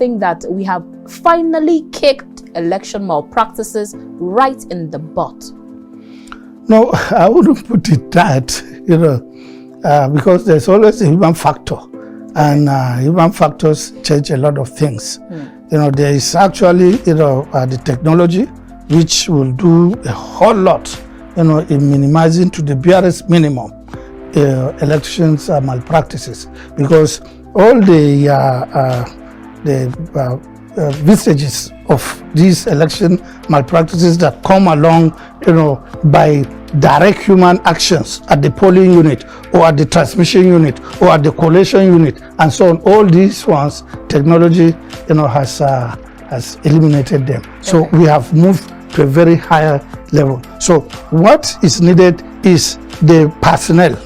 think that we have finally kicked election malpractices right in the butt? No, I wouldn't put it that, because there's always a human factor, and human factors change a lot of things. There is actually, the technology which will do a whole lot, in minimizing to the barest minimum elections malpractices, because all the vestiges of these election malpractices that come along, by direct human actions at the polling unit or at the transmission unit or at the collation unit and so on, all these ones, technology, has eliminated them. So we have moved to a very higher level. So what is needed is the personnel.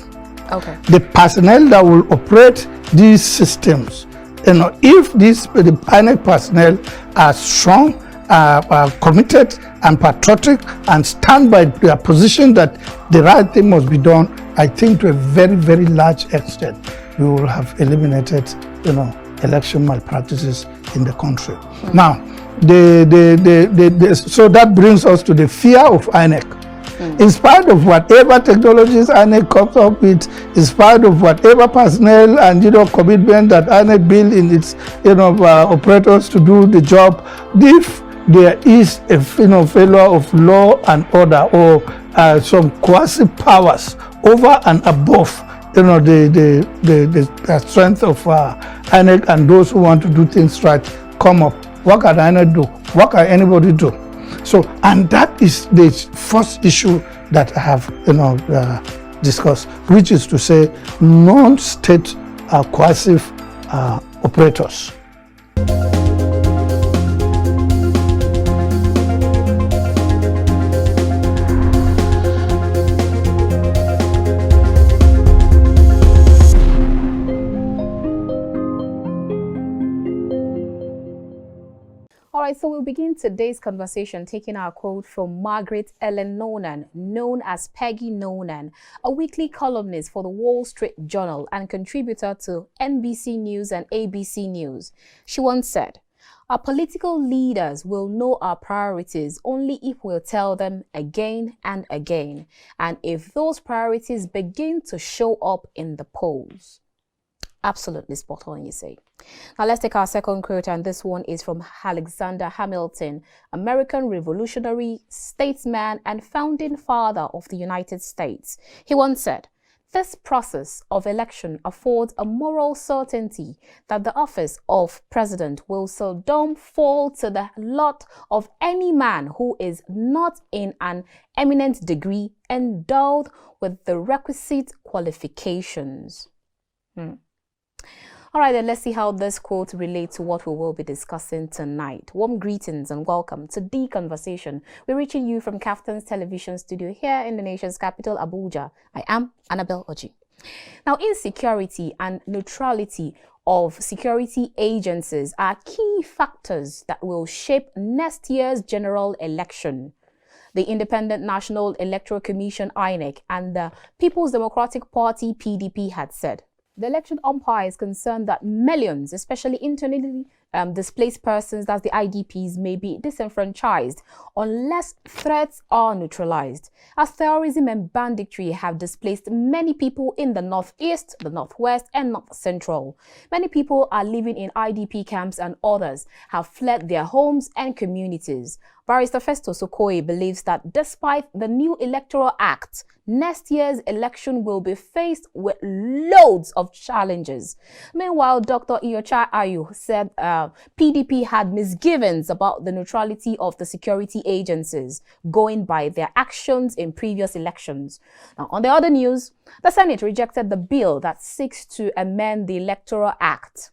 The personnel that will operate these systems. If the INEC personnel are strong, are committed and patriotic and stand by their position that the right thing must be done, I think to a very, very large extent, we will have eliminated, election malpractices in the country. Now, so that brings us to the fear of INEC. In spite of whatever technologies INEC comes up with, in spite of whatever personnel and commitment that INEC build in its operators to do the job, if there is a failure of law and order or some quasi powers over and above the strength of INEC and those who want to do things right come up, what can INEC do? What can anybody do? So, and that is the first issue that I have discussed, which is to say non-state coercive operators. Alright, so we'll begin today's conversation taking our quote from Margaret Ellen Noonan, known as Peggy Noonan, a weekly columnist for the Wall Street Journal and contributor to NBC News and ABC News. She once said, "Our political leaders will know our priorities only if we'll tell them again and again, and if those priorities begin to show up in the polls." Absolutely spot on, you say. Now let's take our second quote, and this one is from Alexander Hamilton, American revolutionary, statesman, and founding father of the United States. He once said, "This process of election affords a moral certainty that the office of president will seldom fall to the lot of any man who is not in an eminent degree endowed with the requisite qualifications." All right, then let's see how this quote relates to what we will be discussing tonight. Warm greetings and welcome to The Conversation. We're reaching you from Chieftain's television studio here in the nation's capital, Abuja. I am Annabel Orji. Now, insecurity and neutrality of security agencies are key factors that will shape next year's general election. The Independent National Electoral Commission, INEC, and the People's Democratic Party, PDP, had said. The election umpire is concerned that millions, especially internally displaced persons, that's the IDPs, may be disenfranchised unless threats are neutralized, as terrorism and banditry have displaced many people in the northeast, the northwest, and north central. Many people are living in IDP camps and others have fled their homes and communities. Barrister Festus Okoye believes that despite the new Electoral Act, next year's election will be faced with loads of challenges. Meanwhile, Dr. Iyocha Ayu said PDP had misgivings about the neutrality of the security agencies going by their actions in previous elections. Now, on the other news, the Senate rejected the bill that seeks to amend the Electoral Act.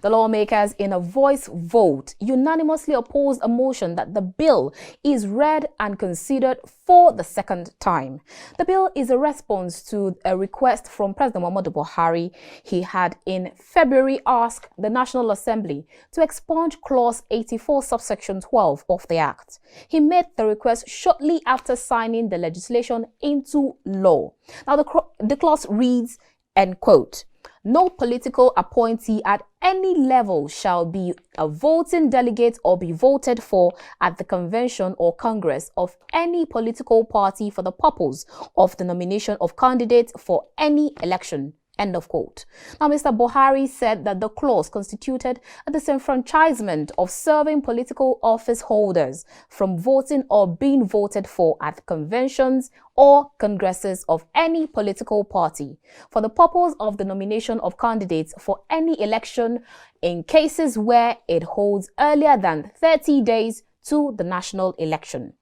The lawmakers, in a voice vote, unanimously opposed a motion that the bill is read and considered for the second time. The bill is a response to a request from President Muhammadu Buhari. He had in February asked the National Assembly to expunge Clause 84, subsection 12 of the Act. He made the request shortly after signing the legislation into law. Now, the clause reads, end quote, No political appointee at any level shall be a voting delegate or be voted for at the convention or congress of any political party for the purpose of the nomination of candidates for any election. End of quote. Now, Mr. Buhari said that the clause constituted a disenfranchisement of serving political office holders from voting or being voted for at conventions or congresses of any political party for the purpose of the nomination of candidates for any election in cases where it holds earlier than 30 days to the national election.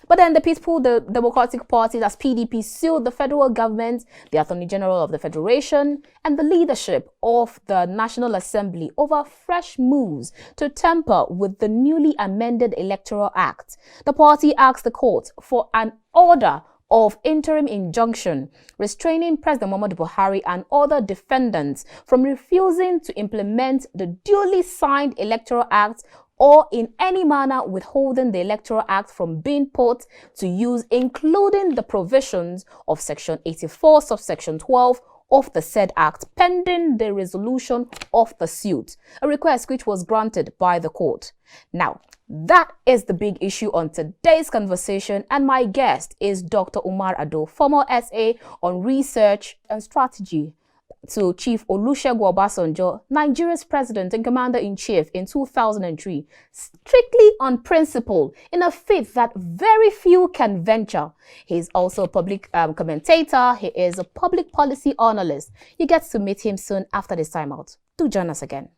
But then the Peaceful Democratic Party, that's PDP, sued the federal government, the Attorney General of the Federation, and the leadership of the National Assembly over fresh moves to tamper with the newly amended Electoral Act. The party asked the court for an order of interim injunction restraining President Muhammadu Buhari and other defendants from refusing to implement the duly signed Electoral Act or in any manner withholding the Electoral Act from being put to use, including the provisions of Section 84, subsection 12 of the said Act, pending the resolution of the suit, a request which was granted by the court. Now, that is the big issue on today's conversation, and my guest is Dr. Umar Ardo, former SA on research and strategy to Chief Olusegun Obasanjo, Nigeria's president and commander-in-chief in 2003, strictly on principle, in a faith that very few can venture. He's also a public commentator. He is a public policy analyst. You get to meet him soon after this time out. Do join us again.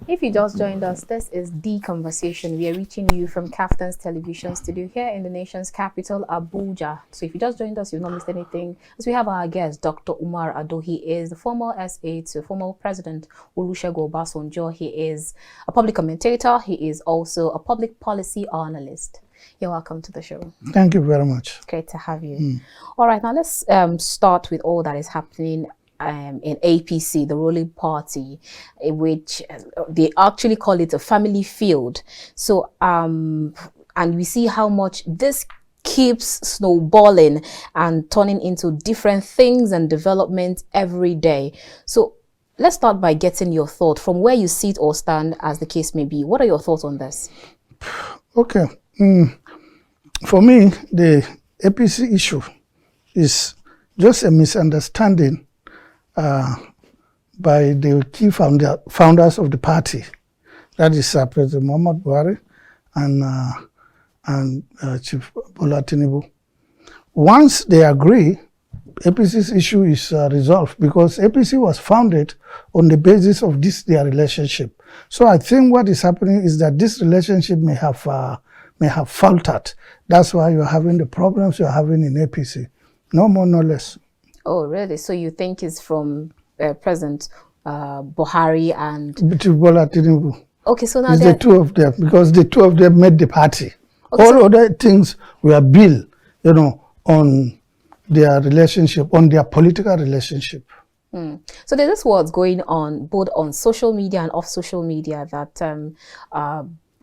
If you just joined us, this is The Conversation. We are reaching you from Captain's Television Studio here in the nation's capital, Abuja. So if you just joined us, you've not missed anything. As we have our guest, Dr. Umar Ardo. He is the former SA to former President Olusegun Obasanjo. He is a public commentator. He is also a public policy analyst. You're welcome to the show. Thank you very much. Great to have you. All right, now let's start with all that is happening in APC, the ruling party, which they actually call it a family field. So, and we see how much this keeps snowballing and turning into different things and development every day. So let's start by getting your thought from where you sit or stand, as the case may be. What are your thoughts on this? Okay. For me, the APC issue is just a misunderstanding by the key founders of the party, that is President Muhammadu Buhari and Chief Bola Tinubu. Once they agree, APC's issue is resolved, because APC was founded on the basis of their relationship. So I think what is happening is that this relationship may have faltered. That's why you're having the problems you're having in APC. No more, no less. Oh, really? So you think it's from President Buhari and Bola Tinubu? Okay, so now it's the two of them, because the two of them made the party. Okay, all other things were built, on their relationship, on their political relationship. So there's this what's going on both on social media and off social media that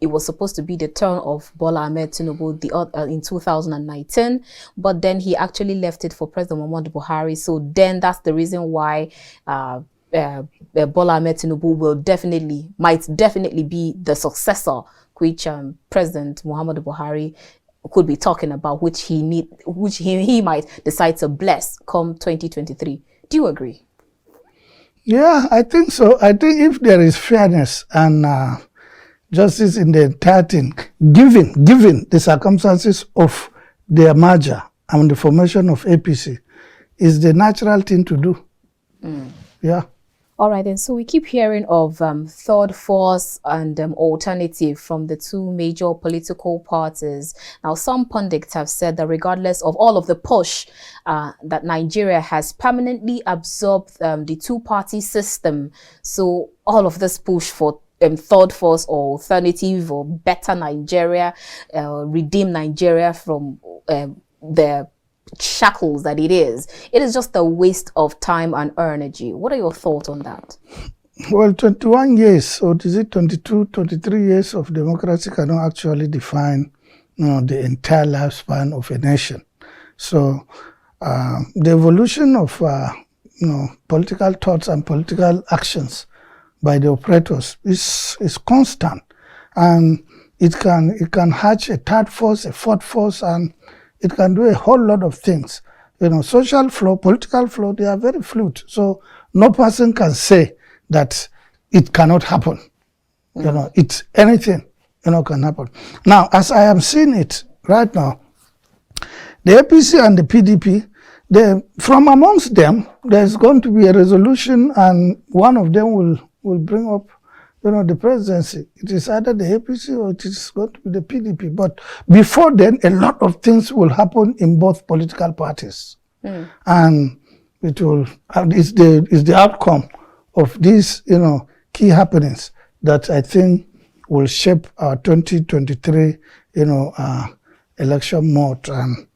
it was supposed to be the turn of Bola Ahmed Tinubu in 2019, but then he actually left it for President Muhammadu Buhari. So then that's the reason why Bola Ahmed Tinubu might definitely be the successor, which President Muhammadu Buhari could be talking about, which he might decide to bless come 2023. Do you agree? Yeah, I think so. I think if there is fairness and justice in the entire thing, given the circumstances of their merger and the formation of APC, is the natural thing to do. Yeah. All right, then. So we keep hearing of third force and alternative from the two major political parties. Now, some pundits have said that regardless of all of the push that Nigeria has permanently absorbed the two-party system, so all of this push for third force or alternative or better Nigeria, redeem Nigeria from the shackles that it is just a waste of time and energy. What are your thoughts on that? Well, 21 years, or is it 22, 23 years of democracy cannot actually define the entire lifespan of a nation. So the evolution of political thoughts and political actions by the operators is constant, and it can hatch a third force, a fourth force, and it can do a whole lot of things. Social flow, political flow, they are very fluid. So no person can say that it cannot happen. It's anything, can happen. Now, as I am seeing it right now, the APC and the PDP, from amongst them, there's going to be a resolution, and one of them will bring up, the presidency. It is either the APC or it is going to be the PDP. But before then, a lot of things will happen in both political parties, and it will. It's the outcome of these, key happenings that I think will shape our 2023, election mode and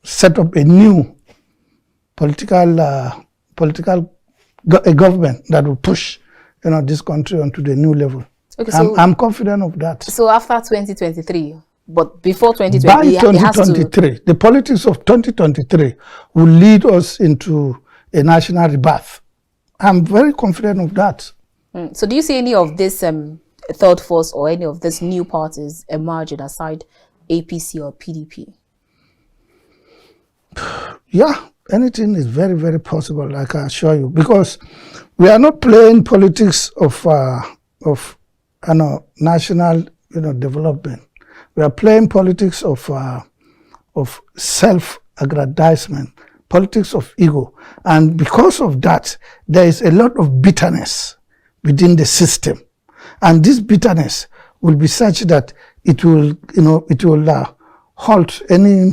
set up a new political government that will push this country onto the new level. Okay, so I'm confident of that. So after 2023, but before 2023, by 2023, the politics of 2023 will lead us into a national rebirth. I'm very confident of that. So do you see any of this third force or any of these new parties emerging aside APC or PDP? Yeah, anything is very, very possible, I can assure you, because we are not playing politics of national development. We are playing politics of self-aggrandizement, politics of ego, and because of that, there is a lot of bitterness within the system, and this bitterness will be such that it will halt any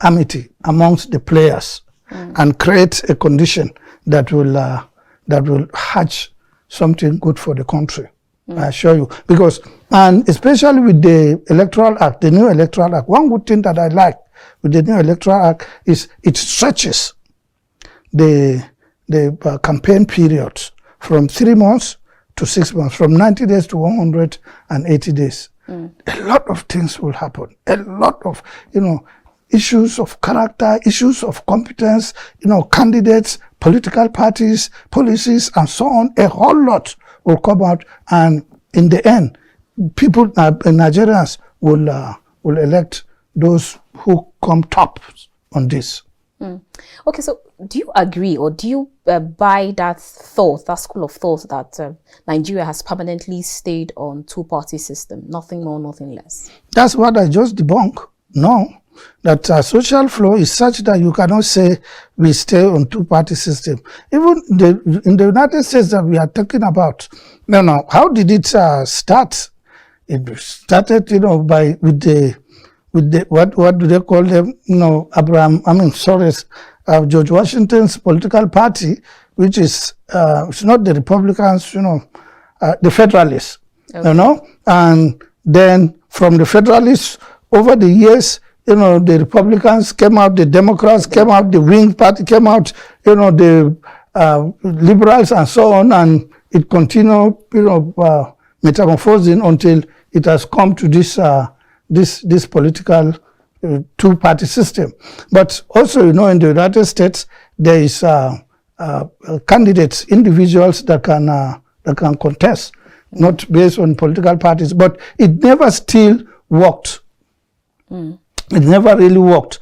amity amongst the players and create a condition that will hatch something good for the country. I assure you, and especially with the Electoral Act, the new Electoral Act, one good thing that I like with the new Electoral Act is it stretches the campaign period from 3 months to 6 months, from 90 days to 180 days. A lot of things will happen. A lot of, issues of character, issues of competence, candidates, political parties, policies, and so on. A whole lot will come out, and in the end, people, Nigerians will elect those who come top on this. Okay, so do you agree, or do you buy that thought, that school of thought that Nigeria has permanently stayed on two-party system, nothing more, nothing less? That's what I just debunked. No, that social flow is such that you cannot say we stay on two-party system. Even in the United States that we are talking about, how did it start? It started, with the what do they call them? George Washington's political party, which is it's not the Republicans, the Federalists, okay. And then from the Federalists over the years, the Republicans came out, the Democrats came out, the Wing Party came out, the Liberals and so on, and it continued, metamorphosing until it has come to this political two-party system. But also, in the United States, there is candidates, individuals that can contest, not based on political parties. But it never still worked. It never really worked,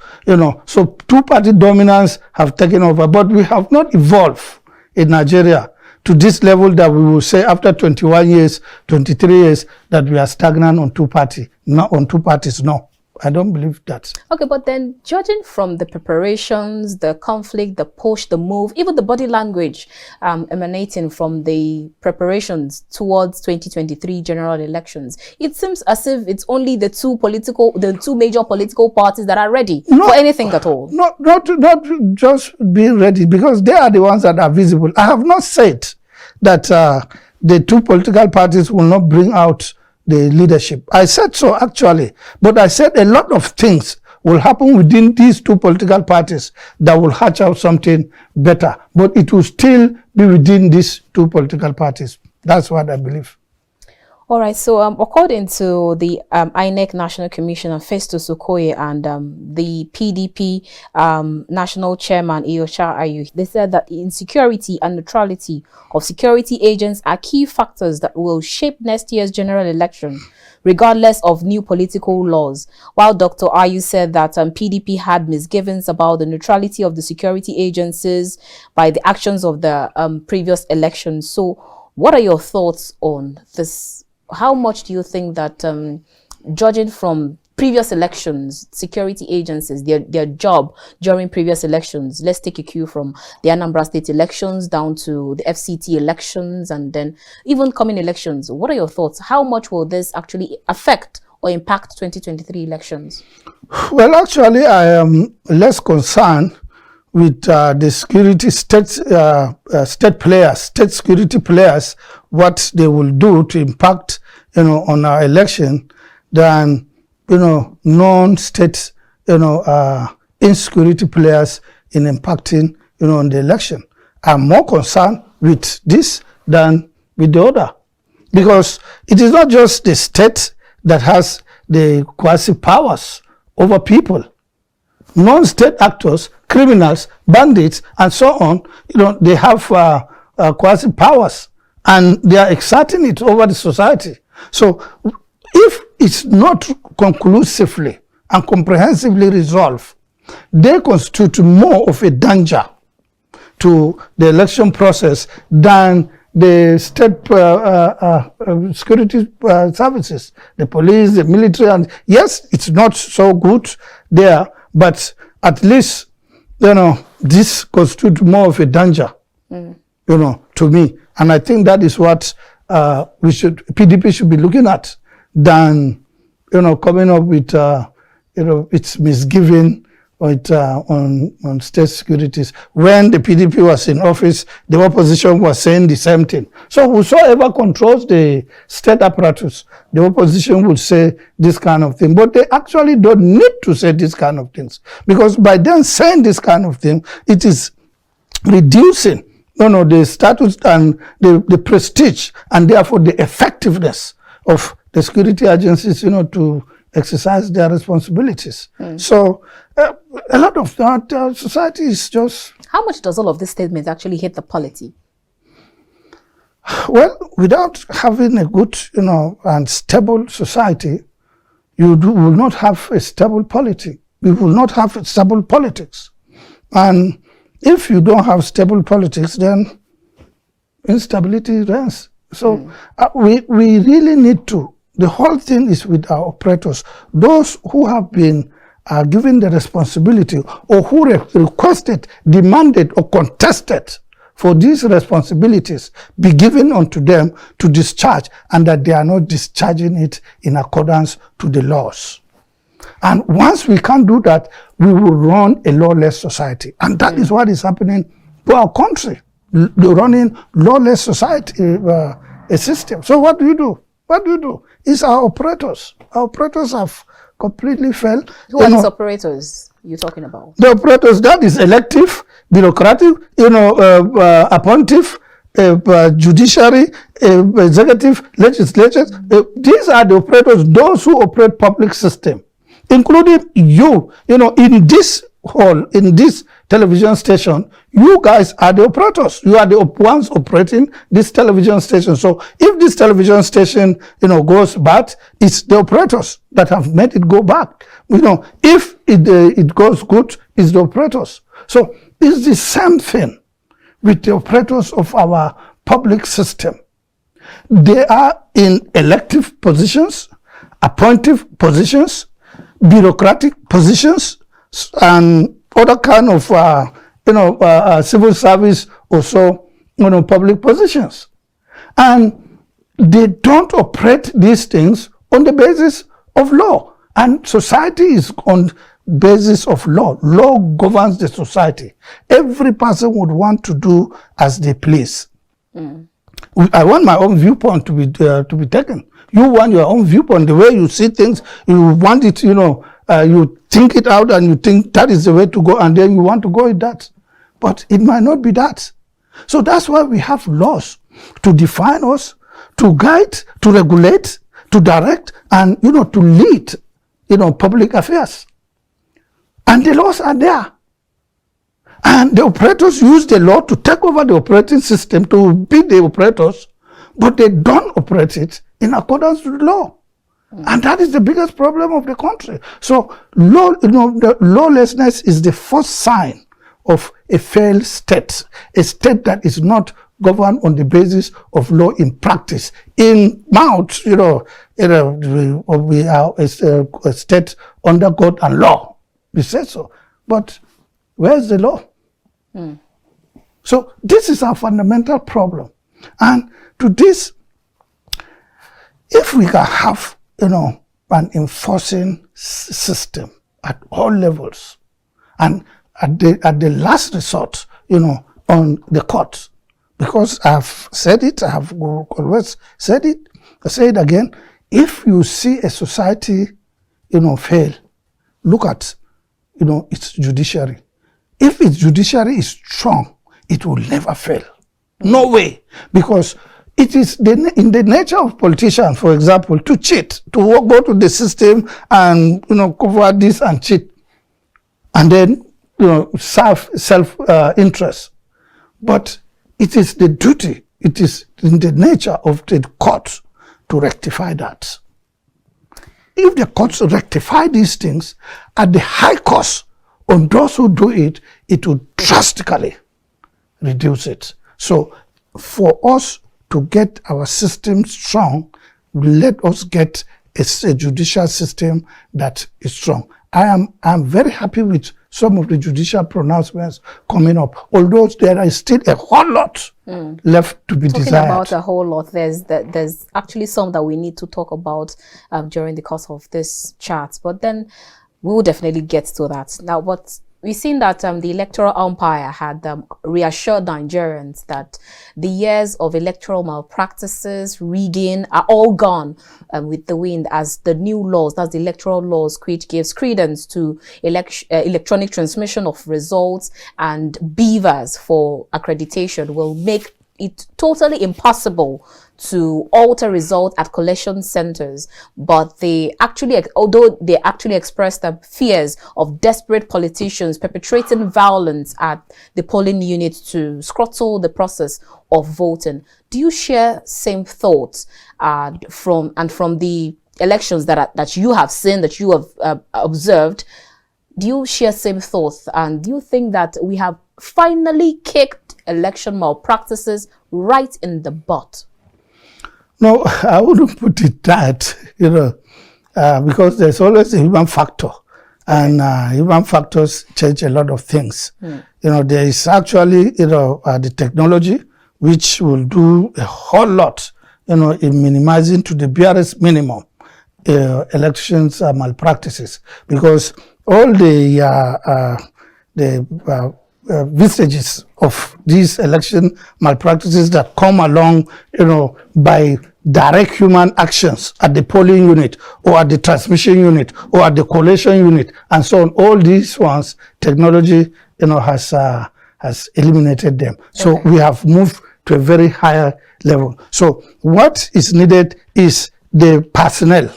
So two-party dominance have taken over, but we have not evolved in Nigeria to this level that we will say after 21 years, 23 years, that we are stagnant on two-party, not on two parties. No, I don't believe that. Okay, but then judging from the preparations, the conflict, the push, the move, even the body language emanating from the preparations towards 2023 general elections, it seems as if it's only the two major political parties that are ready for anything at all. Not just being ready, because they are the ones that are visible. I have not said that the two political parties will not bring out the leadership. I said so, actually, but I said a lot of things will happen within these two political parties that will hatch out something better, but it will still be within these two political parties. That's what I believe. All right, so according to the INEC National Commissioner Festus Okoye and the PDP National Chairman Iyosha Ayu, they said that insecurity and neutrality of security agents are key factors that will shape next year's general election, regardless of new political laws. While Dr. Ayu said that PDP had misgivings about the neutrality of the security agencies by the actions of the previous elections. So what are your thoughts on this? How much do you think that, judging from previous elections, security agencies, their job during previous elections, let's take a cue from the Anambra State elections down to the FCT elections and then even coming elections, what are your thoughts? How much will this actually affect or impact 2023 elections? Well, actually, I am less concerned with the security state security players, what they will do to impact, on our election than, non-state, insecurity players in impacting, on the election. I'm more concerned with this than with the other, because it is not just the state that has the quasi powers over people. Non-state actors, criminals, bandits, and so on, they have quasi powers, and they are exerting it over the society. So if it's not conclusively and comprehensively resolved, they constitute more of a danger to the election process than the state security services, the police, the military. And yes, it's not so good there, but at least, this constitutes more of a danger, to me. And I think that is what PDP should be looking at than, coming up with, its misgiving on state securities. When the PDP was in office, the opposition was saying the same thing. So whosoever controls the state apparatus, the opposition would say this kind of thing. But they actually don't need to say this kind of things, because by them saying this kind of thing, it is reducing the status and the prestige and therefore the effectiveness of the security agencies, to exercise their responsibilities. So a lot of that society is just... How much does all of this statement actually hit the polity? Well, without having a good, and stable society, will not have a stable polity. You will not have stable politics. And if you don't have stable politics, then instability reigns. So we really need to... The whole thing is with our operators, those who have been given the responsibility or who requested, demanded, or contested for these responsibilities be given unto them to discharge, and that they are not discharging it in accordance to the laws. And once we can't do that, we will run a lawless society. And that is what is happening to our country, running lawless society, a system. So what do you do? What do you do? It's our operators. Our operators have completely failed. Who are these operators you're talking about? The operators, that is elective, bureaucratic, appointive, judiciary, executive, legislature. These are the operators, those who operate public system, including you. In this hall, in this television station, you guys are the operators. You are the ones operating this television station. So if this television station, goes bad, it's the operators that have made it go back. If it goes good, it's the operators. So it's the same thing with the operators of our public system. They are in elective positions, appointive positions, bureaucratic positions, and other kind of, civil service or so, public positions. And they don't operate these things on the basis of law. And society is on basis of law. Law governs the society. Every person would want to do as they please. I want my own viewpoint to be taken. You want your own viewpoint, the way you see things. You want it, you think it out and you think that is the way to go, and then you want to go with that. But it might not be that. So that's why we have laws to define us, to guide, to regulate, to direct, and, to lead, public affairs. And the laws are there. And the operators use the law to take over the operating system, to be the operators, but they don't operate it in accordance with the law. And that is the biggest problem of the country. So the lawlessness is the first sign of a failed state, a state that is not governed on the basis of law in practice. In mouth, we are a state under God and law. We say so. But where's the law? So this is our fundamental problem. And to this, if we can have, an enforcing system at all levels, and at the last resort, on the courts, because I've said it, I have always said it, I say it again, if you see a society, fail, look at, its judiciary. If its judiciary is strong, it will never fail. No way. Because it is in the nature of politicians, for example, to cheat, to go to the system and, cover this and cheat. And then, serve self-interest. But it is the duty, it is in the nature of the court to rectify that. If the courts rectify these things at the high cost on those who do it, it will drastically reduce it. So for us to get our system strong, let us get a judicial system that is strong. I'm very happy with some of the judicial pronouncements coming up, although there is still a whole lot left to be desired. Talking about a whole lot, there's actually some that we need to talk about during the course of this chat, but then we will definitely get to that. Now, but we've seen that the electoral umpire had reassured Nigerians that the years of electoral malpractices, rigging are all gone with the wind, as the new laws, that's the electoral laws, which gives credence to electronic transmission of results and beavers for accreditation, will make it totally impossible to alter results at collection centers. But although they actually expressed fears of desperate politicians perpetrating violence at the polling units to scuttle the process of voting. Do you share same thoughts from the elections that you have seen, that you have observed? Do you share same thoughts, and do you think that we have finally kicked election malpractices right in the butt? No, I wouldn't put it that, because there's always a human factor, and human factors change a lot of things. There is actually, the technology which will do a whole lot, in minimizing to the barest minimum elections malpractices, because all the vestiges of these election malpractices that come along, by direct human actions at the polling unit or at the transmission unit or at the collation unit and so on, all these ones, technology, has eliminated them. So we have moved to a very higher level. So what is needed is the personnel.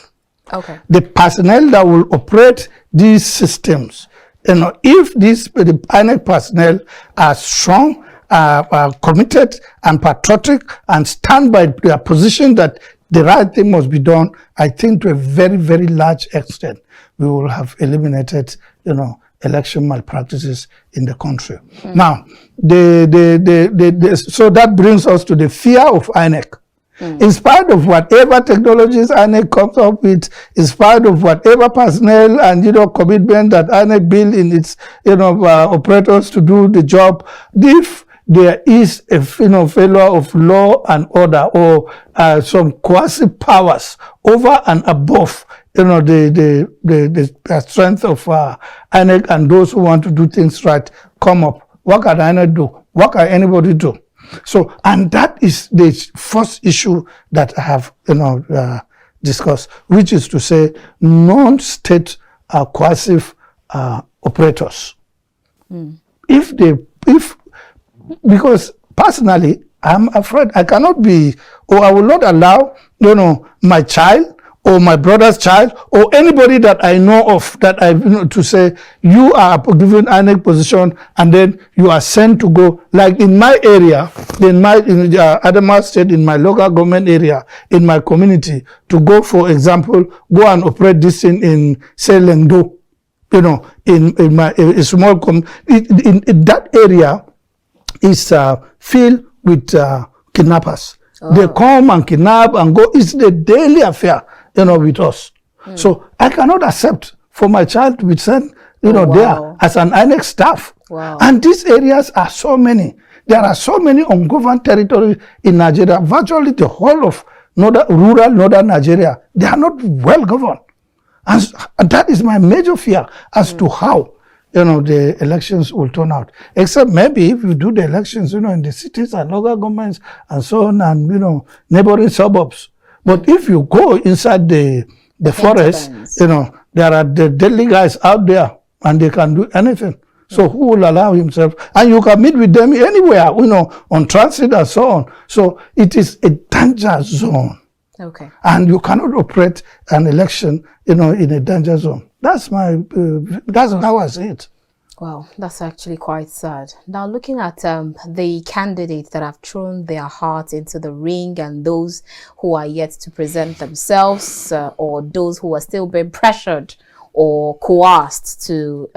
The personnel that will operate these systems. If the INEC personnel are strong, are committed and patriotic and stand by their position that the right thing must be done, I think to a very, very large extent, we will have eliminated, election malpractices in the country. Now, so that brings us to the fear of INEC. In spite of whatever technologies INEC comes up with, in spite of whatever personnel and commitment that INEC build in its operators to do the job, if there is a failure of law and order or some quasi powers over and above the strength of INEC and those who want to do things right come up, what can INEC do? What can anybody do? So, and that is the first issue that I have, discussed, which is to say non-state coercive operators. Because personally, I'm afraid I cannot be, or I will not allow, my child or my brother's child or anybody that I know of that to say you are given INEC position and then you are sent to go, like in my area, in Adamawa State, in my local government area, in my community, to go, for example, go and operate this thing in, say, Lengdo, in my a small in that area is filled with kidnappers. Oh. They come and kidnap and go. It's the daily affair, with us. So I cannot accept for my child to be sent, there as an INEC staff. Wow. And these areas are so many. There are so many ungoverned territories in Nigeria. Virtually the whole of rural northern Nigeria, they are not well governed. And that is my major fear as to how the elections will turn out. Except maybe if you do the elections, in the cities and local governments and so on, and neighboring suburbs. But if you go inside the forest, there are the deadly guys out there, and they can do anything. So who will allow himself? And you can meet with them anywhere, on transit and so on. So it is a danger zone. Okay. And you cannot operate an election, in a danger zone. That's how I see it. Wow, that's actually quite sad. Now, looking at the candidates that have thrown their hearts into the ring and those who are yet to present themselves or those who are still being pressured or coerced to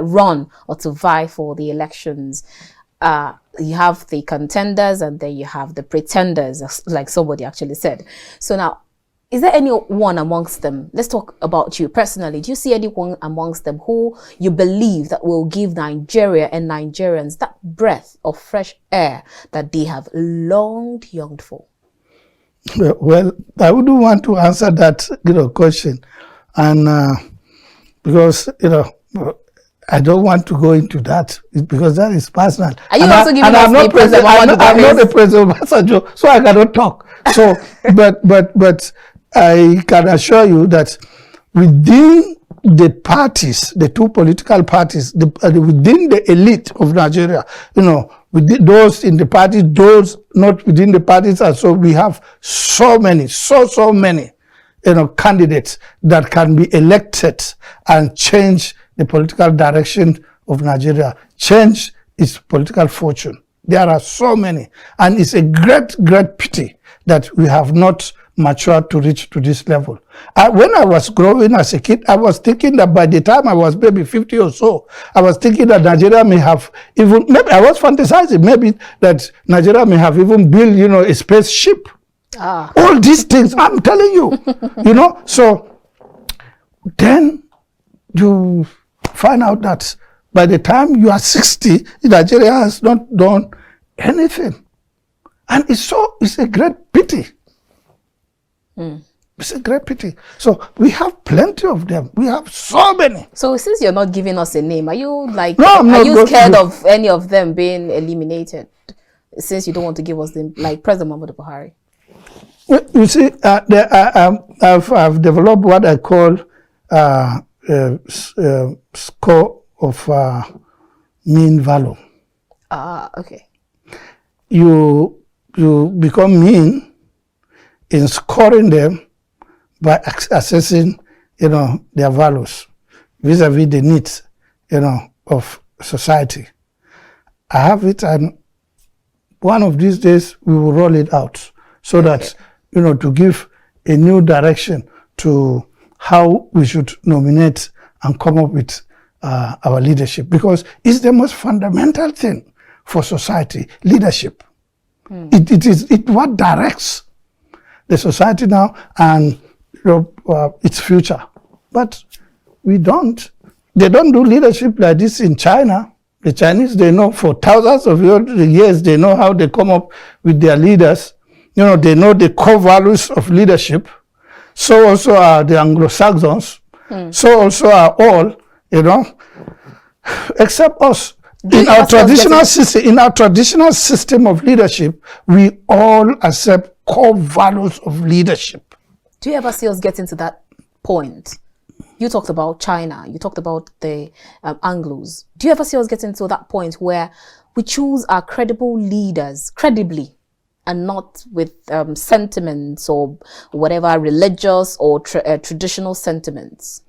run or to vie for the elections, you have the contenders and then you have the pretenders, like somebody actually said. So now, is there anyone amongst them? Let's talk about you personally. Do you see anyone amongst them who you believe that will give Nigeria and Nigerians that breath of fresh air that they have yearned for? Well, I wouldn't want to answer that question, and because I don't want to go into that because that is personal. Are you also giving us the President? I'm not the President of Masajo, so I cannot talk. So, but I can assure you that within the parties, the two political parties, within the elite of Nigeria, within those in the parties, those not within the parties, and so we have so many candidates that can be elected and change the political direction of Nigeria, change its political fortune. There are so many, and it's a great pity that we have not matured to reach to this level. When I was growing as a kid, I was thinking that by the time I was maybe 50 or so, I was thinking that Nigeria may have even, maybe I was fantasizing, maybe that Nigeria may have even built, a spaceship. All these things, I'm telling you, so then you find out that by the time you are 60, Nigeria has not done anything. And it's a great pity. It's a great pity. So we have plenty of them. We have so many. So since you're not giving us a name, are you are you scared of any of them being eliminated? Since you don't want to give us them, like President Muhammadu Buhari. You see, I've developed what I call score of mean value. Okay. You become mean in scoring them by assessing, their values vis-a-vis the needs, of society. I have it, and one of these days we will roll it out so that, to give a new direction to how we should nominate and come up with our leadership, because it's the most fundamental thing for society, leadership. It is what directs the society now and its future. But they don't do leadership like this in China. The Chinese, they know for thousands of years, they know how they come up with their leaders. They know the core values of leadership. So also are the Anglo-Saxons. So also are all, except us. In our traditional system of leadership, we all accept core values of leadership. Do you ever see us getting to that point? You talked about China. You talked about the Anglos. Do you ever see us getting to that point where we choose our credible leaders credibly and not with sentiments or whatever religious or traditional sentiments?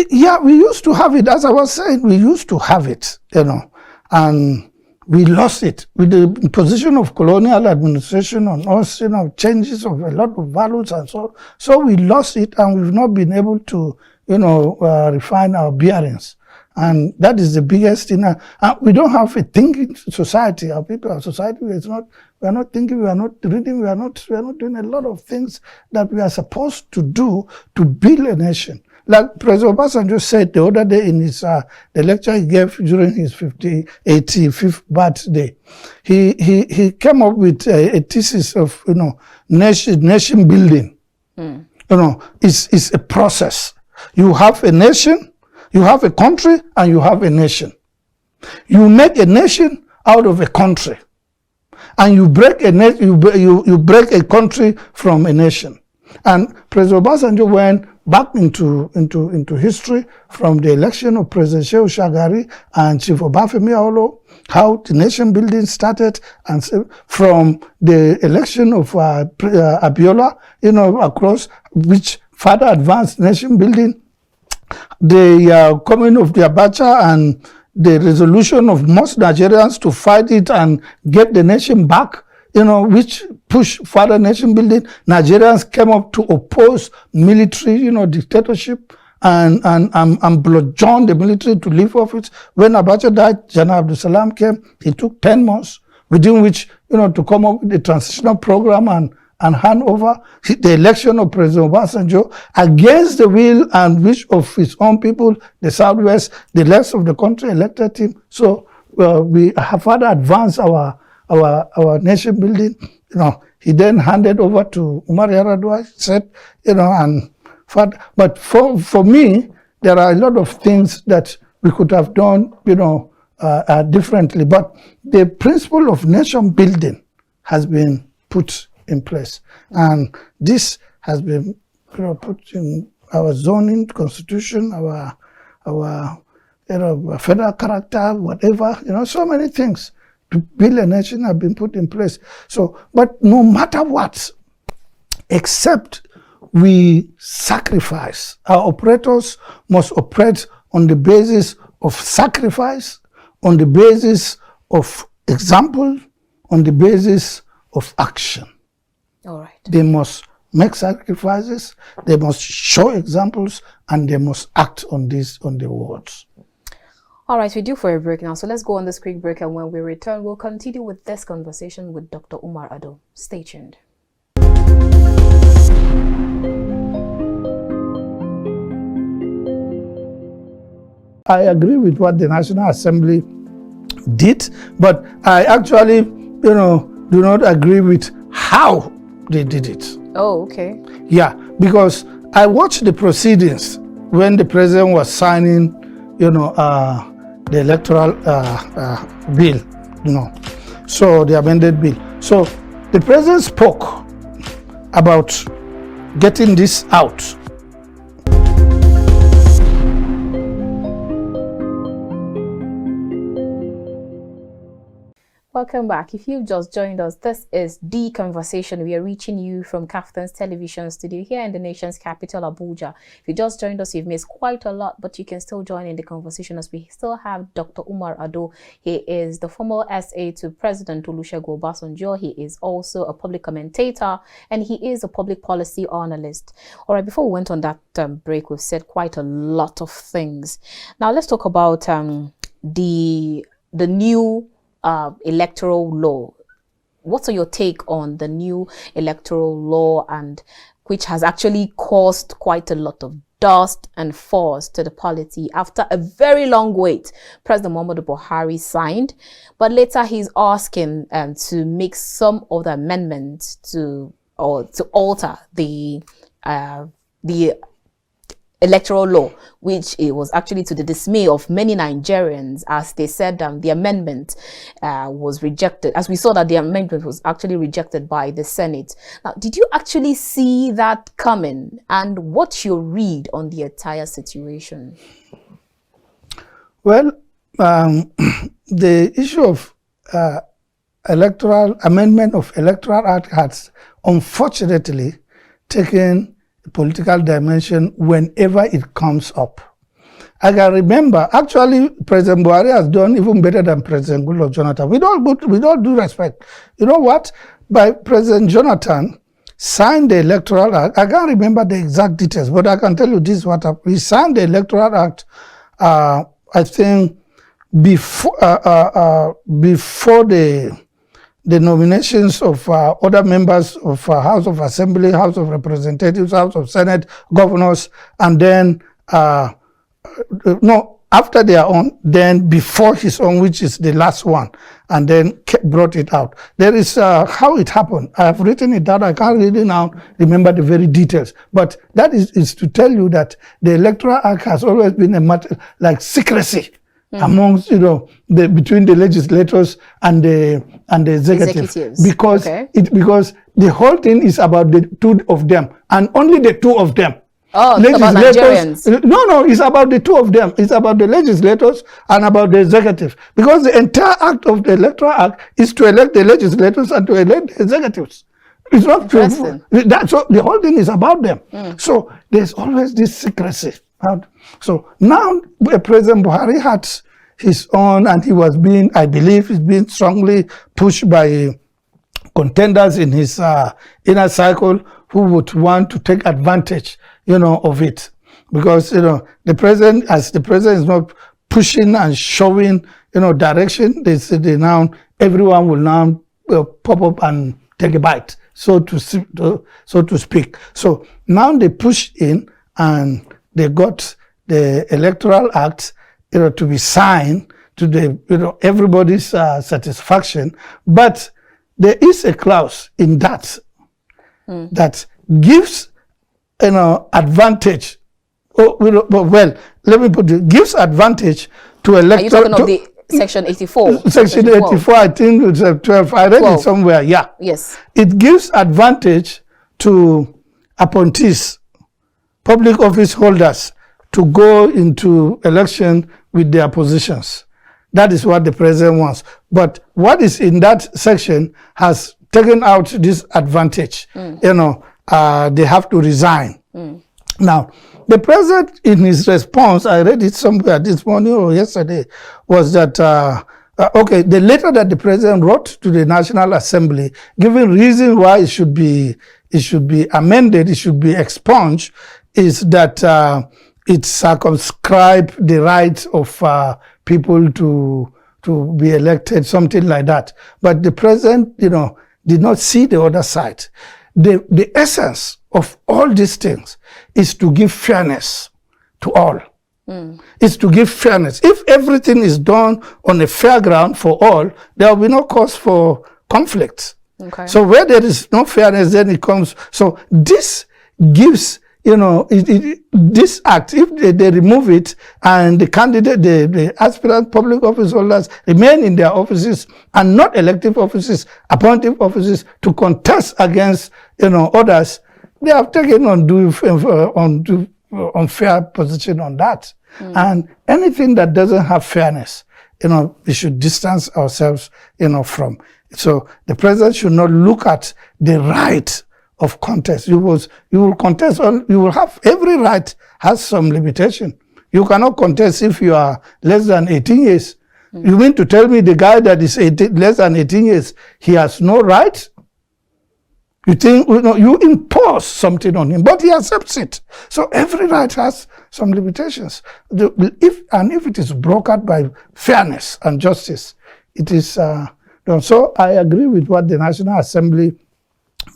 Yeah, we used to have it. As I was saying, we used to have it, and we lost it with the position of colonial administration on us, changes of a lot of values and so. So we lost it, and we've not been able to, refine our bearings. And that is the biggest thing. We don't have a thinking society. Our society is not. We are not thinking. We are not reading. We are not doing a lot of things that we are supposed to do to build a nation. Like President Obasanjo said the other day in his the lecture he gave during his 85th birthday, he came up with a thesis of nation building. It's a process. You have a nation. You have a country and you have a nation. You make a nation out of a country, and you break you break a country from a nation. And President Obasanjo went back into history from the election of President Shehu Shagari and Chief Obafemi Awolowo, how the nation building started, and from the election of Abiola, across which further advanced nation building. The coming of the Abacha and the resolution of most Nigerians to fight it and get the nation back, which pushed further nation building. Nigerians came up to oppose military, dictatorship and bludgeon the military to leave office. When Abacha died, General Abdul Salam came. It took 10 months, within which, to come up with the transitional program and hand over the election of President Obasanjo against the will and wish of his own people, the Southwest. The rest of the country elected him. So we have further advanced our nation building. He then handed over to Umar Ardo, said, and further. But for me, there are a lot of things that we could have done, differently. But the principle of nation building has been put in place, and this has been put in our zoning constitution, our federal character, whatever, so many things to build a nation have been put in place. So, but no matter what, except we sacrifice, our operators must operate on the basis of sacrifice, on the basis of example, on the basis of action. All right. They must make sacrifices, they must show examples, and they must act on the words. All right, we're due for a break now, so let's go on this quick break, and when we return, we'll continue with this conversation with Dr. Umar Ardo. Stay tuned. I agree with what the National Assembly did, but I actually, do not agree with how they did it. Oh, okay. Yeah, because I watched the proceedings when the president was signing, the electoral bill, so the amended bill. So the president spoke about getting this out. Welcome back. If you've just joined us, this is The Conversation. We are reaching you from Captain's Television Studio here in the nation's capital, Abuja. If you just joined us, you've missed quite a lot, but you can still join in the conversation as we still have Dr. Umar Ardo. He is the former SA to President Olusegun Obasanjo. He is also a public commentator, and he is a public policy analyst. All right, before we went on that break, we've said quite a lot of things. Now, let's talk about the new electoral law. What's your take on the new electoral law, and which has actually caused quite a lot of dust and fuss to the polity after a very long wait? President Muhammadu Buhari signed, but later he's asking to make some other amendments to alter the Electoral Law, which it was actually to the dismay of many Nigerians, as they said the amendment was rejected. As we saw that the amendment was actually rejected by the Senate. Now, did you actually see that coming? And what's your read on the entire situation? Well, the issue of amendment of Electoral Act has unfortunately taken a political dimension whenever it comes up. I can remember, actually, President Buhari has done even better than President Goodluck Jonathan. With all due respect. You know what? By President Jonathan signed the Electoral Act. I can't remember the exact details, but I can tell you this: what happened. He signed the Electoral Act, I think, before the nominations of other members of House of Assembly, House of Representatives, House of Senate, governors, and then after their own, then before his own, which is the last one, and then brought it out. There is how it happened. I have written it down. I can't really now remember the very details, but that is to tell you that the Electoral Act has always been a matter like secrecy amongst, between the legislators and the executives, because because the whole thing is about the two of them and only the two of them. Oh, it's about Nigerians. No, it's about the two of them. It's about the legislators and about the executive. Because the entire act of the Electoral Act is to elect the legislators and to elect the executives. It's not true. So the whole thing is about them. So there's always this secrecy. So now President Buhari had his own, and he was being, I believe, he's being strongly pushed by contenders in his inner circle who would want to take advantage of it, because the president is not pushing and showing direction. They now everyone will now pop up and take a bite, so to speak. So now they pushed in and they got the Electoral Act to be signed to the everybody's satisfaction, but there is a clause in that that gives advantage. Well, let me put it. Gives advantage to electoral. Are you talking of the Section 84? Section 84, I think it's 12. I read it somewhere. Yeah. Yes. It gives advantage to appointees, public office holders, to go into election with their positions. That is what the president wants. But what is in that section has taken out this advantage. They have to resign. Now, the president, in his response, I read it somewhere this morning or yesterday, was that, the letter that the president wrote to the National Assembly, giving reason why it should be amended, it should be expunged, is that it circumscribes the right of people to be elected, something like that. But the president, did not see the other side. The essence of all these things is to give fairness to all. It's to give fairness. If everything is done on a fair ground for all, there will be no cause for conflict. Okay. So where there is no fairness, then it comes. So this gives, this act, if they remove it and the candidate, the aspirant public office holders remain in their offices and not elective offices, appointive offices to contest against, others, they have taken unfair position on that. And anything that doesn't have fairness, we should distance ourselves, from. So the president should not look at the right of contest. You will contest on, you will have, every right has some limitation. You cannot contest if you are less than 18 years. You mean to tell me the guy that is less than 18 years, he has no right? You think, you impose something on him, but he accepts it. So every right has some limitations. If it is brokered by fairness and justice, it is done. So I agree with what the National Assembly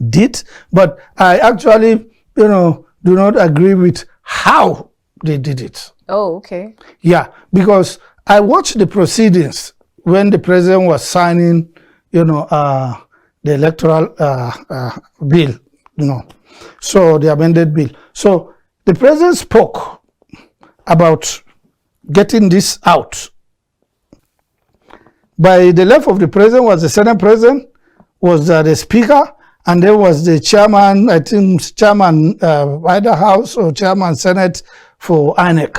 did, but I actually, do not agree with how they did it. Oh, okay. Yeah, because I watched the proceedings when the president was signing, the electoral bill, so the amended bill. So the president spoke about getting this out. By the left of the president was the Senate president, was the speaker, and there was the chairman, I think chairman either House or chairman Senate for INEC.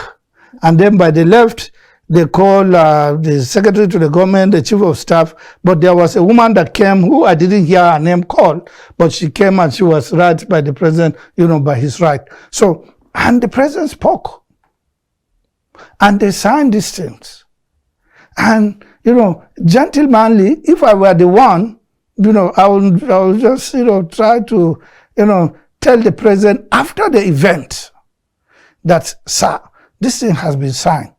And then by the left, they call the secretary to the government, the chief of staff, but there was a woman that came who I didn't hear her name called, but she came and she was right by the president, by his right. So, and the president spoke. And they signed these things. And, gentlemanly, if I were the one, I will just, try to, tell the president after the event that, sir, this thing has been signed.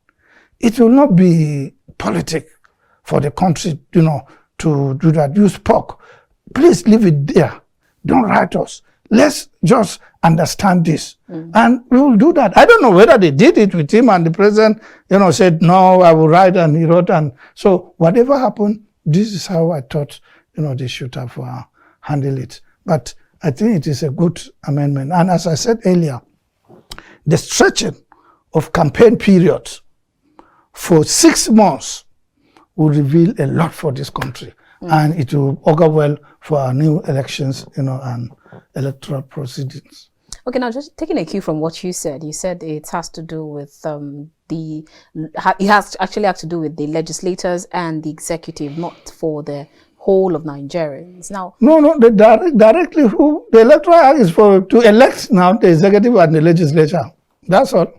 It will not be politic for the country, to do that. You spoke. Please leave it there. Don't write us. Let's just understand this. And we will do that. I don't know whether they did it with him and the president, said, no, I will write, and he wrote. And so whatever happened, this is how I thought, they should have handled it. But I think it is a good amendment. And as I said earlier, the stretching of campaign periods for 6 months will reveal a lot for this country. And it will augur well for our new elections, and electoral proceedings. Okay, now just taking a cue from what you said it has to do with it has to do with the legislators and the executive, not for the whole of Nigerians. Now, no, directly who the electoral act is for to elect now the executive and the legislature. That's all.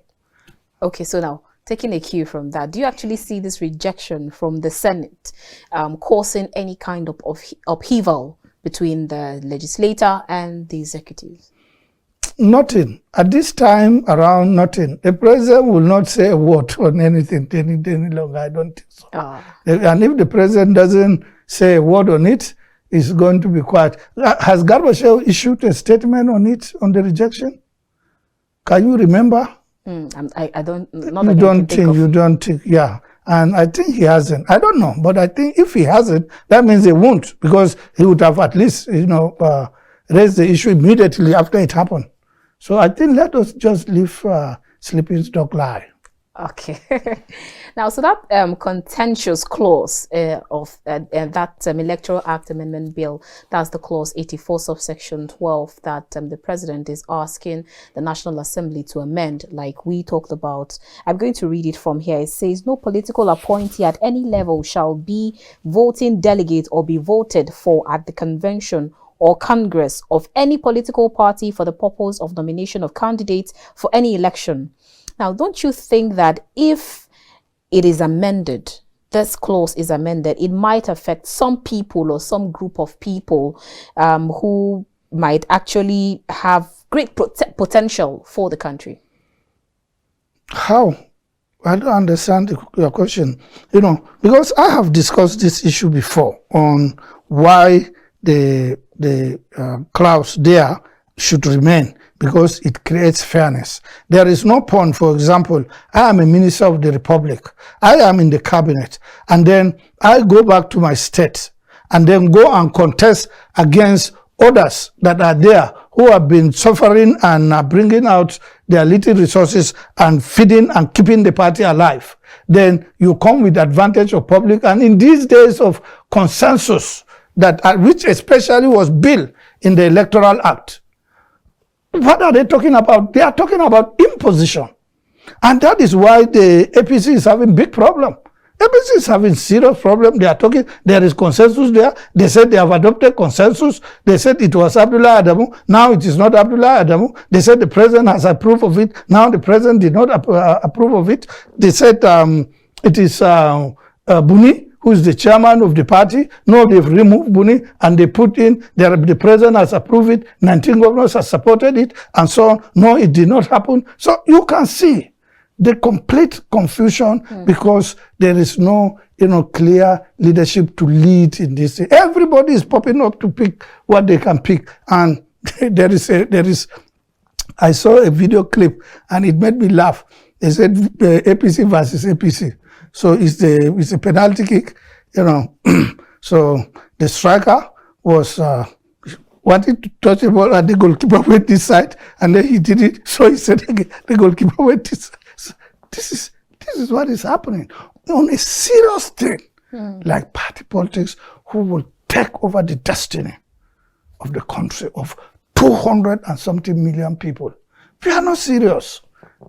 Okay, so now taking a cue from that, do you actually see this rejection from the Senate causing any kind of upheaval between the legislator and the executive? Nothing. At this time around, nothing. The president will not say a word on anything any longer. I don't think so. And if the president doesn't say a word on it, it's going to be quiet. Has Gorbachev issued a statement on it, on the rejection? Can you remember? I don't. You don't think, yeah. And I think he hasn't. I don't know, but I think if he hasn't, that means he won't, because he would have at least, raised the issue immediately after it happened. So I think let us just leave sleeping dog lie. Okay. Now, so that contentious clause of that Electoral Act Amendment Bill, that's the clause 84 subsection 12 that the president is asking the National Assembly to amend, like we talked about. I'm going to read it from here. It says, no political appointee at any level shall be voting delegate or be voted for at the convention or Congress of any political party for the purpose of nomination of candidates for any election. Now, don't you think that if it is amended, this clause is amended, it might affect some people or some group of people who might actually have great potential for the country? How? I don't understand your question. Because I have discussed this issue before on why the clause there should remain, because it creates fairness. There is no point, for example, I am a minister of the Republic, I am in the cabinet, and then I go back to my state and then go and contest against others that are there who have been suffering and are bringing out their little resources and feeding and keeping the party alive. Then you come with advantage of public, and in these days of consensus, that which especially was built in the Electoral Act. What are they talking about? They are talking about imposition. And that is why the APC is having big problem. APC is having serious problem. They are talking, there is consensus there. They said they have adopted consensus. They said it was Abdullah Adamu. Now it is not Abdullah Adamu. They said the president has approved of it. Now the president did not approve of it. They said it is Buni, who is the chairman of the party. No, they've removed Buni and they put in, the president has approved it, 19 governors have supported it, and so on. No, it did not happen. So you can see the complete confusion because there is no, clear leadership to lead in this. Everybody is popping up to pick what they can pick. And I saw a video clip and it made me laugh. They said APC versus APC. So it's a penalty kick, So the striker was wanted to touch the ball and the goalkeeper went this side, and then he did it. So he said again, the goalkeeper went this side. So this is what is happening on a serious thing, like party politics, who will take over the destiny of the country of 200 and something million people. We are not serious.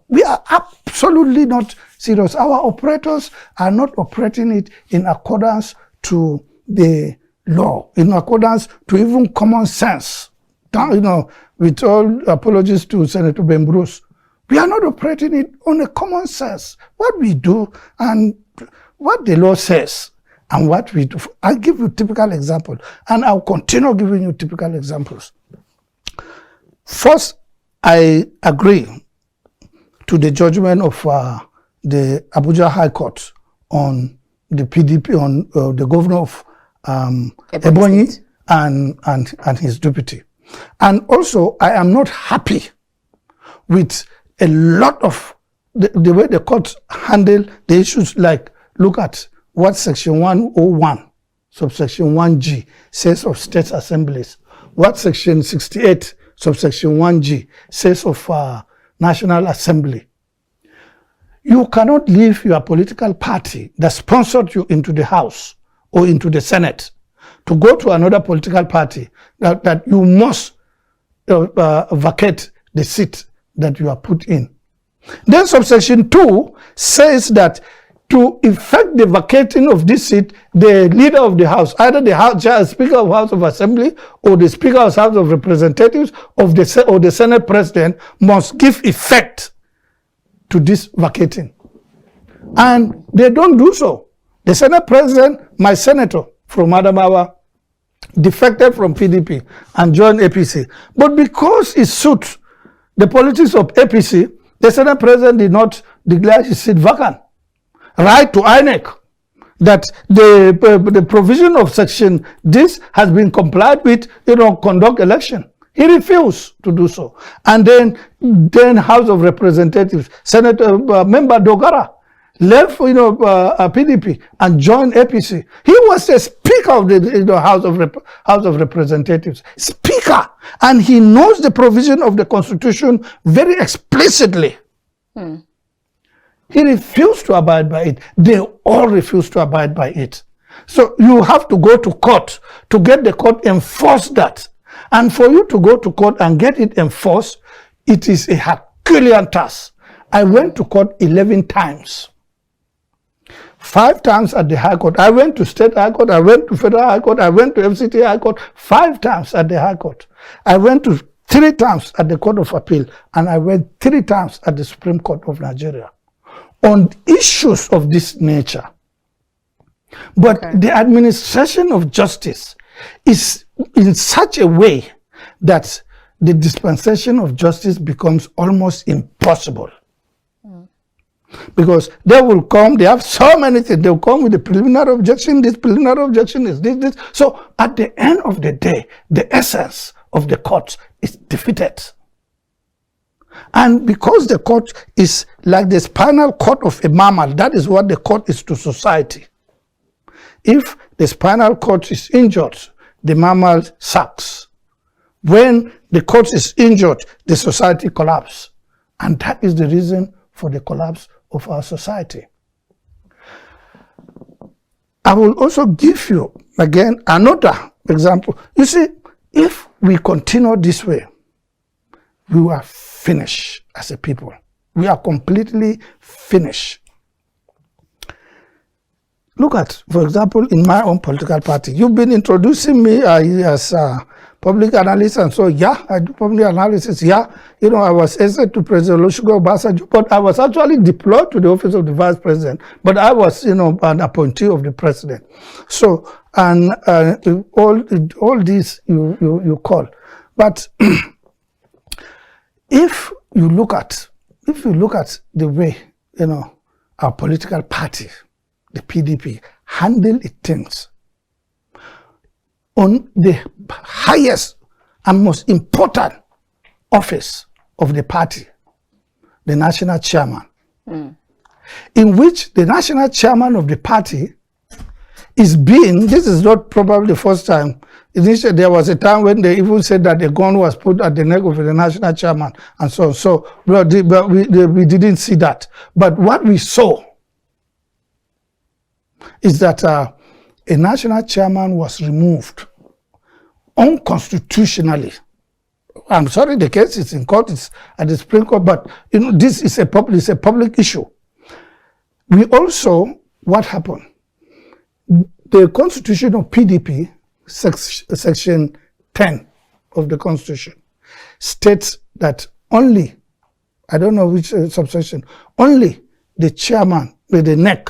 We are absolutely not serious. Our operators are not operating it in accordance to the law, in accordance to even common sense. You know, with all apologies to Senator Ben Bruce, we are not operating it on a common sense. What we do and what the law says and what we do. I'll give you a typical example, and I'll continue giving you typical examples. First, I agree to the judgment of the Abuja High Court on the PDP, on the governor of Ebonyi and his deputy. And also, I am not happy with a lot of the way the court handle the issues, like look at what Section 101, subsection 1G says of state assemblies, what Section 68, subsection 1G says of National Assembly. You cannot leave your political party that sponsored you into the House or into the Senate to go to another political party that you must vacate the seat that you are put in. Then subsection 2 says that to effect the vacating of this seat, the leader of the House, either the Speaker of House of Assembly or the Speaker of House of Representatives or the Senate President, must give effect to this vacating. And they don't do so. The Senate President, my senator from Adamawa, defected from PDP and joined APC. But because it suits the politics of APC, the Senate President did not declare his seat vacant. Right to INEC that the provision of section this has been complied with, conduct election. He refused to do so. And then House of Representatives, Senator Member Dogara left PDP and joined APC. He was the Speaker of the House of Representatives. Speaker. And he knows the provision of the Constitution very explicitly. He refused to abide by it. They all refused to abide by it. So you have to go to court to get the court enforce that. And for you to go to court and get it enforced, it is a Herculean task. I went to court 11 times. 5 times at the High Court. I went to State High Court. I went to Federal High Court. I went to FCT High Court. 5 times at the High Court. I went to 3 times at the Court of Appeal. And I went 3 times at the Supreme Court of Nigeria on issues of this nature. But the administration of justice is in such a way that the dispensation of justice becomes almost impossible. Because they will come, they have so many things, they'll come with the preliminary objection, this preliminary objection is this. So at the end of the day, the essence of the court is defeated. And because the court is like the spinal cord of a mammal, that is what the court is to society. If the spinal cord is injured, the mammal sucks. When the court is injured, the society collapses. And that is the reason for the collapse of our society. I will also give you, again, another example. You see, if we continue this way, we are finished as a people. We are completely finished. Look at, for example, in my own political party, you've been introducing me as a public analyst, and so, yeah, I do public analysis. Yeah, I was assigned to President Olusegun Obasanjo, but I was actually deployed to the office of the vice president, but I was, an appointee of the president. So, and all these you call. But if you look at the way, our political party, the PDP, handle its things on the highest and most important office of the party, the national chairman, in which the national chairman of the party is being, this is not probably the first time, Initially, there was a time when they even said that a gun was put at the neck of the national chairman and so on. So but we didn't see that. But what we saw is that a national chairman was removed unconstitutionally. I'm sorry, the case is in court, it's at the Supreme Court, but this is a public issue. We also, what happened? The Constitution of PDP, Section 10 of the Constitution, states that only, I don't know which subsection, only the chairman with the neck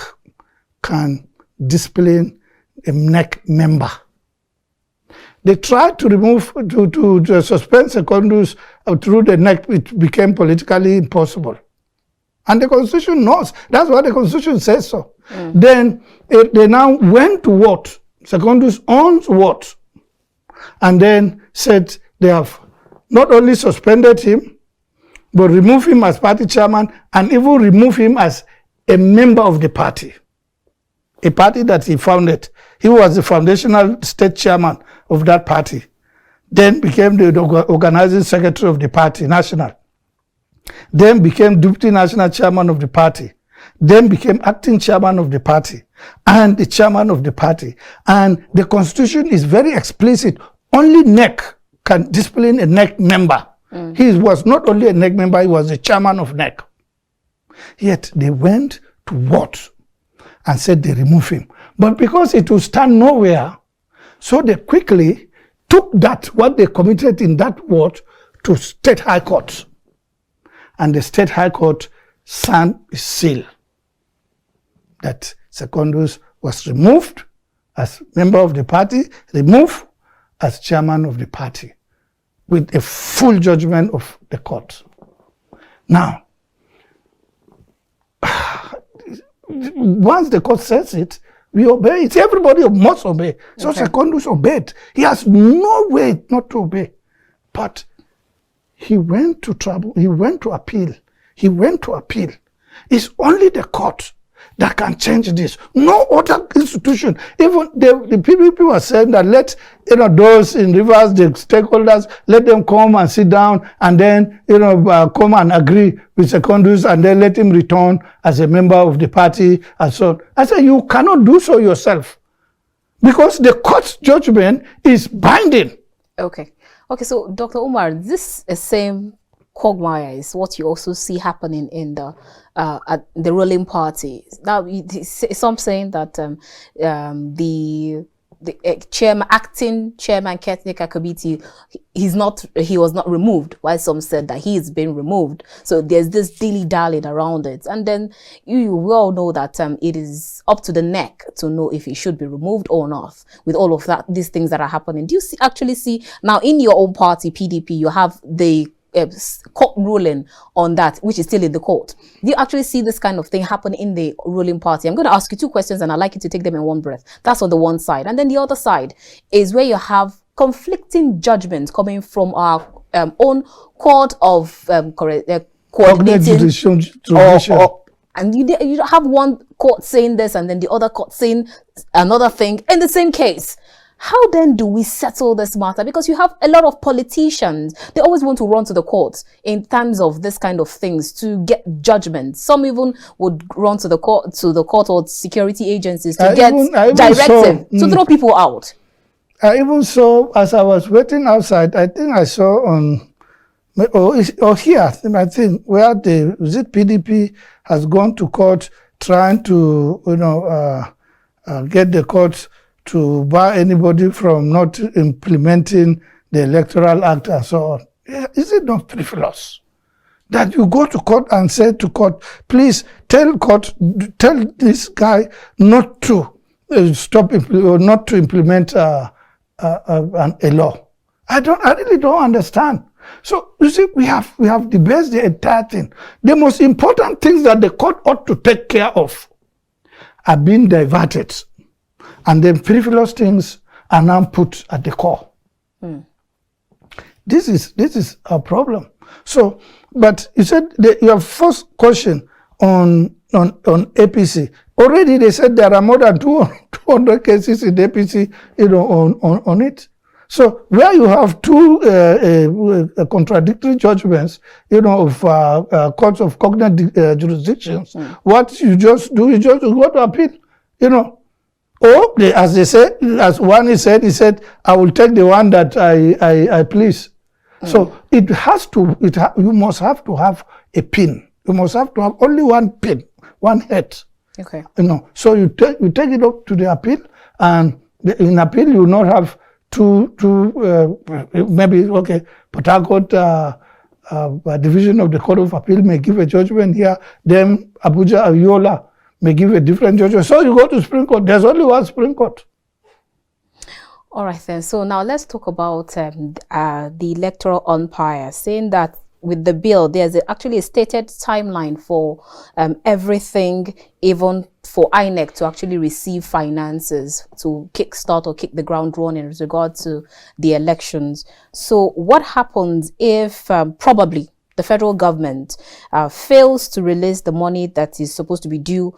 can discipline a neck member. They tried to remove, to suspend Secondus through the neck. It became politically impossible. And the Constitution knows. That's what the Constitution says so. Then they now went to what? Secondus owns what? And then said they have not only suspended him, but removed him as party chairman and even removed him as a member of the party. A party that he founded. He was the foundational state chairman of that party. Then became the organizing secretary of the party, national. Then became deputy national chairman of the party. Then became acting chairman of the party and the chairman of the party. And the Constitution is very explicit. Only NEC can discipline a NEC member. He was not only a NEC member, he was the chairman of NEC. Yet they went to what? And said they remove him. But because it will stand nowhere, so they quickly took that, what they committed in that ward, to State High Court. And the State High Court signed a seal that Secondus was removed as member of the party, removed as chairman of the party, with a full judgment of the court. Now, once the court says it, we obey it. Everybody must obey. So Secondus obeyed. He has no way not to obey. But he went to trouble. He went to appeal. He went to appeal. It's only the court that can change this. No other institution. Even the PDP were saying that let those in Rivers, the stakeholders, let them come and sit down and then come and agree with Secondus and then let him return as a member of the party and so on. I said you cannot do so yourself because the court's judgment is binding. Okay, so Dr. Umar, this same quagmire is what you also see happening in the at the ruling party. Now, some saying that the acting chairman caretaker committee, he was not removed, while some said that he has been removed. So there's this dilly-dallying around it, and then we all know that it is up to the NEC to know if he should be removed or not. With all of that, these things that are happening, do you actually see now in your own party, PDP, you have the court ruling on that, which is still in the court? Do you actually see this kind of thing happen in the ruling party? I'm going to ask you two questions and I'd like you to take them in one breath. That's on the one side. And then the other side is where you have conflicting judgments coming from our own court of coordinating. And you have one court saying this and then the other court saying another thing in the same case. How then do we settle this matter? Because you have a lot of politicians, they always want to run to the courts in terms of this kind of things to get judgment. Some even would run to the court or security agencies to get directive to throw people out. I even saw, as I was waiting outside, I think I saw on, or here, I think, where the PDP has gone to court trying to, get the court to bar anybody from not implementing the Electoral Act and so on. Is it not frivolous that you go to court and say to court, please tell this guy not to not to implement a law? I really don't understand. So you see, we have debated the entire thing. The most important things that the court ought to take care of are being diverted. And then frivolous things are now put at the core. This is a problem. So, but you said your first question on APC. Already they said there are more than 200 cases in APC, on it. So where you have two contradictory judgments, of courts of cognate jurisdictions, what you just do is just go to appeal, Or as they say, as one he said, I will take the one that I please. So it has to. You must have to have a pin. You must have to have only one pin, one head. Okay. So you take it up to the appeal, and in appeal you will not have two maybe Port Harcourt division of the Court of Appeal may give a judgment here. Then Abuja Yola may give a different judgment. So you go to Supreme Court. There's only one Supreme Court. All right then. So now let's talk about the electoral umpire, saying that with the bill, there's actually a stated timeline for everything, even for INEC to actually receive finances to kickstart or kick the ground running with regard to the elections. So what happens if probably the federal government fails to release the money that is supposed to be due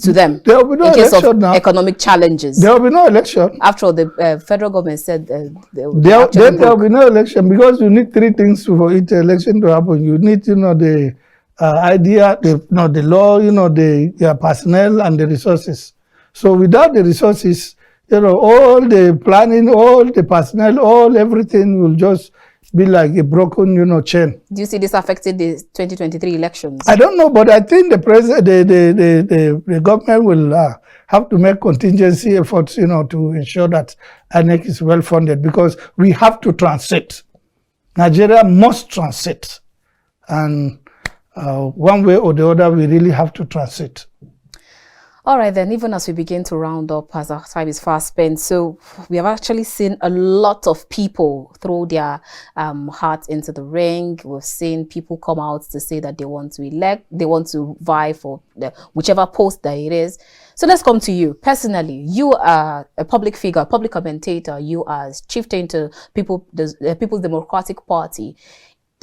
to them there will be no in case of now. Economic challenges? There will be no election. After all, the federal government said then there will be no election, because you need three things for each election to happen. You need, the idea, the law, the personnel and the resources. So without the resources, all the planning, all the personnel, everything will just be like a broken, chain. Do you see this affecting the 2023 elections? I don't know, but I think the president, the government will have to make contingency efforts, to ensure that INEC is well funded, because we have to transit. Nigeria must transit, and one way or the other, we really have to transit. All right, then, even as we begin to round up, as our time is fast spent, so we have actually seen a lot of people throw their heart into the ring. We've seen people come out to say that they want to vie for whichever post that it is. So let's come to you personally. You are a public figure, public commentator. You are chieftain to the People's Democratic Party.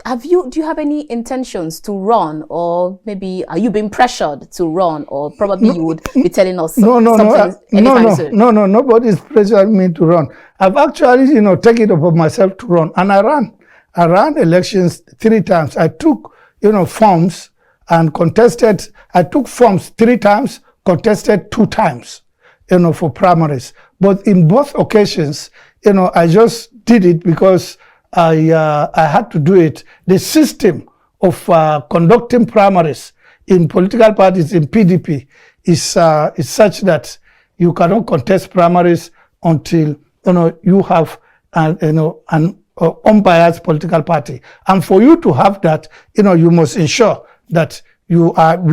Do you have any intentions to run, or maybe are you being pressured to run, or probably you would be telling us something anytime soon? No, nobody's pressuring me to run. I've actually, taken it upon myself to run, and I ran. I ran elections 3 times. I took, forms and contested. I took forms 3 times, contested 2 times, for primaries. But in both occasions, I just did it because I had to do it. The system of conducting primaries in political parties in PDP is such that you cannot contest primaries until you have an unbiased political party. And for you to have that, you must ensure that you are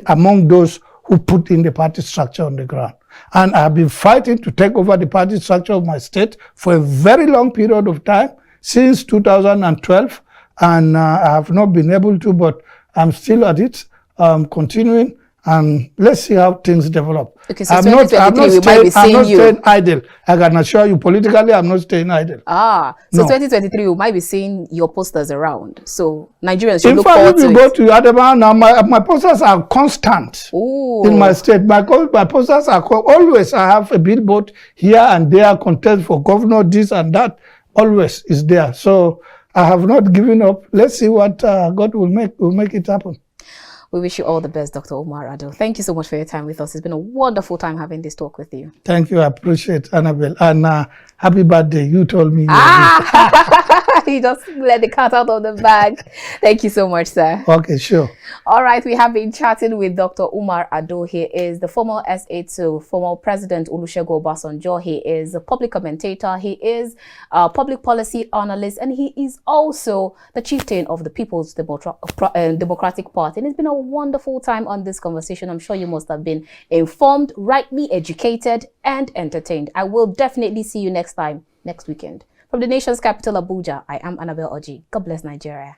among those who put in the party structure on the ground. And I've been fighting to take over the party structure of my state for a very long period of time, since 2012, and I have not been able to, but I'm still at it, continuing, and let's see how things develop. Okay, so I'm not staying idle. I can assure you, politically, I'm not staying idle. So 2023, we might be seeing your posters around. So Nigerians should look forward to it. In fact, if you go to Adama now, my posters are constant in my state. My posters are always. I have a billboard here and there, contest for governor, this and that. Always is there. So I have not given up. Let's see what God will make it happen. We wish you all the best, Dr. Umar Ardo. Thank you so much for your time with us. It's been a wonderful time having this talk with you. Thank you. I appreciate Annabel. And happy birthday. You told me. You just let the cat out of the bag. Thank you so much, sir. Okay, sure. All right, we have been chatting with Dr. Umar Ardo. He is the former SA to former President Olusegun Obasanjo. He is a public commentator. He is a public policy analyst, and he is also the chieftain of the People's Democratic Party. And it's been a wonderful time on this conversation. I'm sure you must have been informed, rightly educated, and entertained. I will definitely see you next time, next weekend. From the nation's capital, Abuja, I am Annabel Orji. God bless Nigeria.